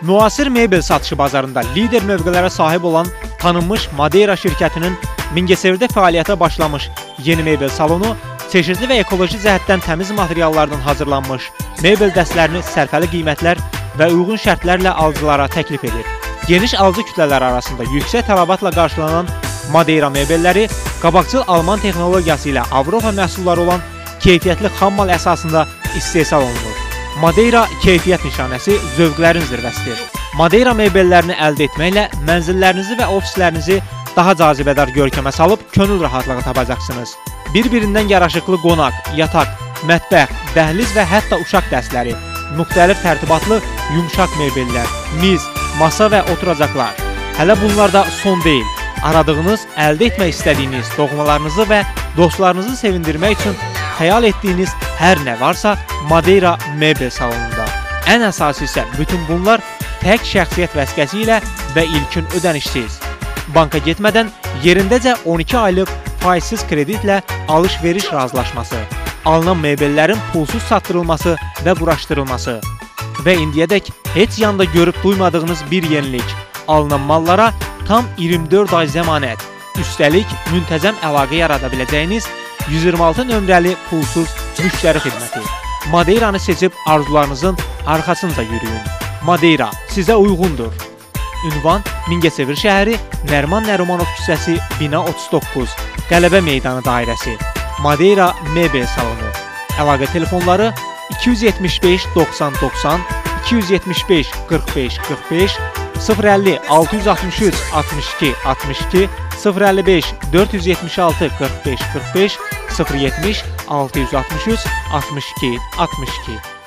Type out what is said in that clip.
Müasir mebel satışı bazarında lider mövqelərə sahib olan tanınmış Madeira şirkətinin Mingəçevirdə fəaliyyətə başlamış yeni mebel salonu çeşidli və ekoloji cəhətdən təmiz materiallardan hazırlanmış mebel dəstlərini sərfəli qiymətlər və uyğun şərtlərlə alıcılara təklif edir. Geniş alıcı kütlələr arasında yüksək tələbatla qarşılanan Madeira mebelləri qabaqcıl Alman texnologiyası ilə Avropa məhsulları olan keyfiyyətli xammal əsasında istehsal olunur. Madeira keyfiyyət nişanəsi zövqlərin zirvəsidir. Madeira mebellərini əldə etməklə mənzillərinizi və ofislərinizi daha cazibədar görkəmə salıb könül rahatlığı tapacaqsınız. Bir-birindən yaraşıqlı qonaq, yataq, mətbəx, dəhliz və hətta uşaq dəstləri, müxtəlif tərtibatlı yumşaq mebellər, miz, masa və oturacaqlar. Hələ bunlar da son deyil. Aradığınız, əldə etmək istədiyiniz doğmalarınızı və dostlarınızı sevindirmək üçün xəyal etdiyiniz hər nə varsa Madeira mebel salonunda. Ən əsası isə bütün bunlar tək şəxsiyyət vəsiqəsi ilə və ilkin ödənişsiz. Banka getmədən yerindəcə 12 aylıq faizsiz kreditlə alış-veriş razılaşması, alınan mebellərin pulsuz satdırılması və quraşdırılması və indiyədək heç yanda görüb duymadığınız bir yenilik, alınan mallara tam 24 ay zəmanət, üstəlik müntəzəm əlaqə yarada biləcəyiniz 126 nömrəli pulsuz müştəri xidməti. Madeiranı seçib arzularınızın arxasınca yürüyün. Madeira sizə uyğundur. Ünvan Mingəçevir şəhəri, Nərman Nərimanov küçəsi, bina 39, Qələbə meydanı dairəsi. Madeira mebel salonu. Əlaqə telefonları 275 90 90, 275 45 45, 050 663 62 62, 055 476 45 45, 070 663 62 62.